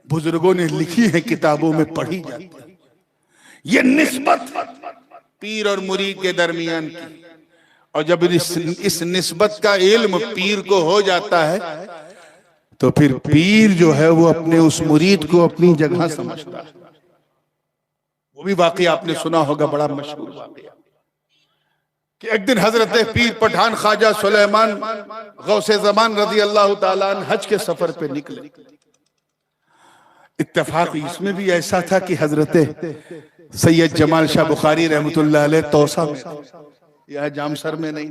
बुजुर्गों ने लिखी है, किताबों में पढ़ी जाती है। ये निस्बत पीर और मुरीद के दरमियान की, और जब इस निस्बत का इल्म पीर को हो जाता है तो फिर पीर जो है वो अपने उस मुरीद को अपनी जगह समझता है। वो भी वाकया आपने सुना होगा, बड़ा मशहूर वाकया, कि एक दिन हजरत पीर पठान ख्वाजा सुलेमान गौसे ज़मान रज़ी अल्लाह ताला अन्हु हज के सफर पे निकले। इत्तेफाक इसमें भी ऐसा था कि हजरत सैयद जमाल शाह बुखारी रहमतुल्लाह अलैह तौसा में, यह जामसर में नहीं।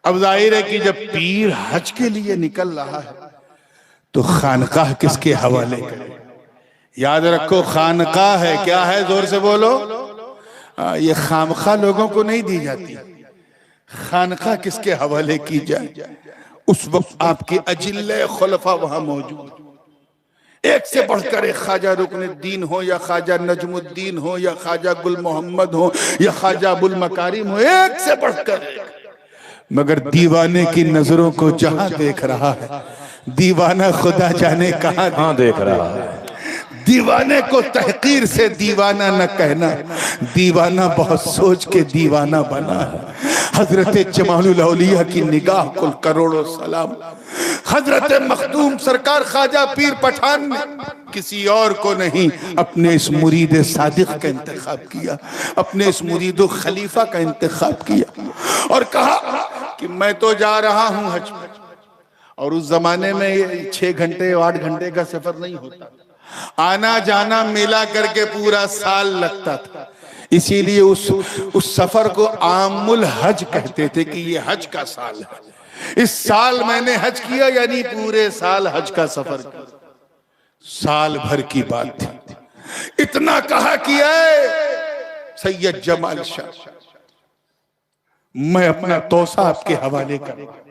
अब जाहिर है कि जब पीर हज के लिए निकल रहा है तो खानकाह किसके हवाले करें? याद रखो, खानकाह है, क्या है, जोर से बोलो। ये खामखा लोगों को नहीं दी जाती, खानकाह किसके हवाले की जाए? उस वक्त आपके अजिल्ले खुलफा वहां मौजूद, एक से बढ़कर एक, ख्वाजा रुकनुद्दीन हो या ख्वाजा नजमुद्दीन हो या ख्वाजा गुल मोहम्मद हो या ख्वाजा अबुल मकारिम हो, एक से बढ़कर एक। मगर दीवाने की नजरों को जहां देख रहा है, दीवाना खुदा जाने कहां देख रहा है। दीवाने को तहकीर से दीवाना न कहना, दीवाना बहुत सोच के दीवाना बना है। हजरत जमालुल औलिया की निगाह को करोड़ों सलाम। हजरत मखदूम सरकार ख्वाजा पीर पठान ने किसी और को नहीं, अपने इस मुरीद सादिक का इंतखाब किया, अपने इस मुरीद खलीफा का इंतखाब किया और कहा कि मैं तो जा रहा हूं हज पर। और उस जमाने में 6 घंटे 8 घंटे का सफर नहीं होता, आना जाना मिला करके पूरा साल लगता था। इसीलिए उस सफर को आमुल हज कहते थे कि ये हज का साल है। इस साल मैंने हज किया, यानी पूरे साल हज का सफर किया। साल भर की बात थी। इतना कहा कि सैयद जमाल शाह, मैं अपना तौसा आपके हवाले करूंगा,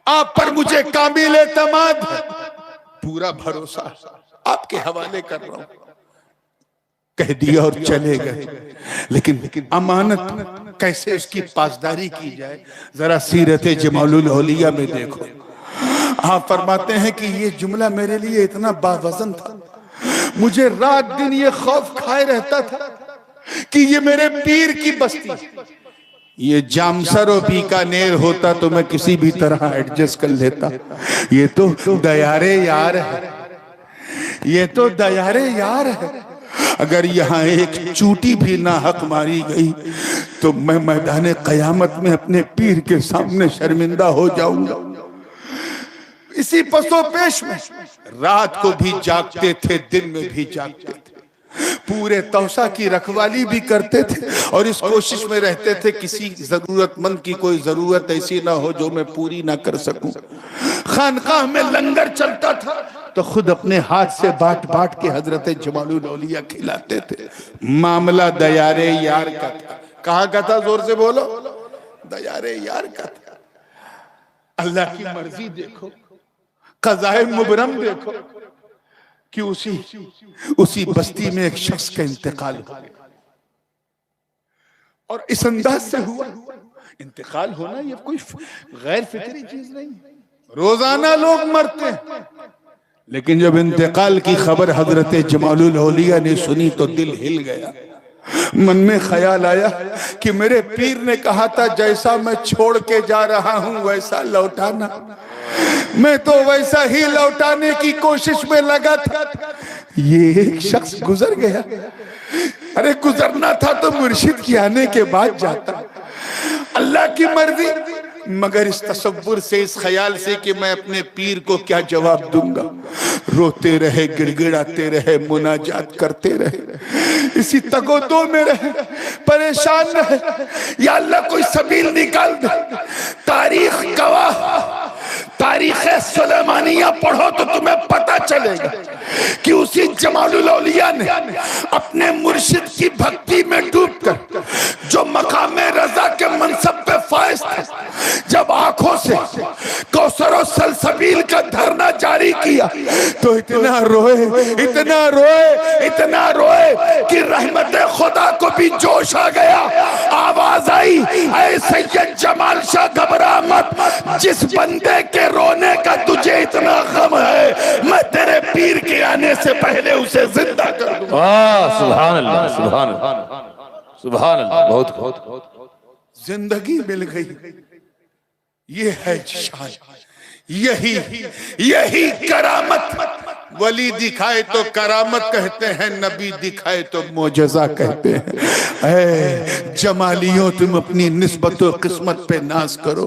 आप पर मुझे काबिल एतमाद है, पूरा भरोसा आपके हवाले कर रहा हूं, कह दिया और चले गए। लेकिन अमानत कैसे उसकी पासदारी की जाए, जरा सीरत जमालुल औलिया में देखो। आप फरमाते हैं कि ये जुमला मेरे लिए इतना बावजन था, मुझे रात दिन ये खौफ खाए रहता था कि ये मेरे पीर की बस्ती, ये जामसर और बीकानेर होता तो मैं किसी भी तरह एडजस्ट कर लेता। ये तो दयारे यार है, ये तो दयारे यार है। अगर यहाँ एक चूटी भी ना हक मारी गई तो मैं मैदान कयामत में अपने पीर के सामने शर्मिंदा हो जाऊंगा। इसी पसोपेश में रात को भी जागते थे, दिन में भी जागते थे, पूरे तौसा की रखवाली भी करते थे और इस कोशिश में रहते थे किसी जरूरतमंद की कोई जरूरत ऐसी ना हो जो मैं पूरी ना कर सकूं। खानकाह में लंगर चलता था तो खुद अपने हाथ से बांट बांट के हजरत जमालुल औलिया खिलाते थे। मामला दयारे यार का था। कहाँ का था, जोर से बोलो, दयारे यार का था। अल्लाह की मर्जी देखो, क़ज़ाए मुबरम देखो कि उसी बस्ती में एक शख्स का इंतकाल हो गया और इस अंदाज से हुआ। इंतकाल होना ये कोई गैर फिक्री चीज नहीं, रोजाना लोग मरते हैं। लेकिन जब इंतकाल की खबर हजरत जमालुल औलिया ने सुनी तो दिल हिल गया। मन में ख्याल आया कि मेरे पीर ने कहा था जैसा मैं छोड़ के जा रहा हूं वैसा लौटाना, मैं तो वैसा ही लौटाने की कोशिश में लगा था। ये एक शख्स गुजर गया, अरे गुजरना था तो मुर्शिद के आने के बाद जाता। अल्लाह की मर्जी, मगर इस तसव्वुर से, इस ख्याल से कि मैं अपने पीर को क्या जवाब दूंगा, रोते रहे, गिड़गिड़ाते रहे, मुनाजात करते रहे, इसी तगोदो में रहे, परेशान रहे। या अल्लाह कोई सबील निकाल दे। तारीख गवाह, तारीख सुलेमानिया पढ़ो तो तुम्हें पता चलेगा कि उसी जमालुल औलिया ने अपने मुर्शिद की भक्ति में डूबकर जो मकामे रजा के मनसब पे फाइज था, जब आंखों से कौसर और सलसबील का धरना जारी किया तो इतना रोए कि रहमत खुदा को भी जोश आ गया। आवाज आई, ऐ सैयद जमाल शाह घबरा मत, जिस बंदे के रोने का तुझे इतना गम है, मैं तेरे पीर के आने से पहले उसे जिंदा कर दूंगा। सुभान अल्लाह, सुभान अल्लाह, सुभान अल्लाह। बहुत जिंदगी मिल गई। ये है शान, यही करामत। वली दिखाए तो करामत कहते हैं, नबी दिखाए तो मोजज़ा कहते हैं। ऐ जमालियों, तुम अपनी निस्बत और किस्मत पे नाज करो,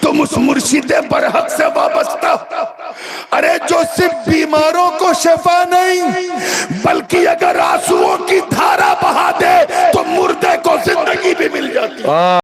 तुम उस मुर्शिदे बरहक से वाबस्ता, अरे जो सिर्फ बीमारों को शिफा नहीं बल्कि अगर आंसुओं की धारा बहा दे तो मुर्दे को जिंदगी भी मिल जाती है।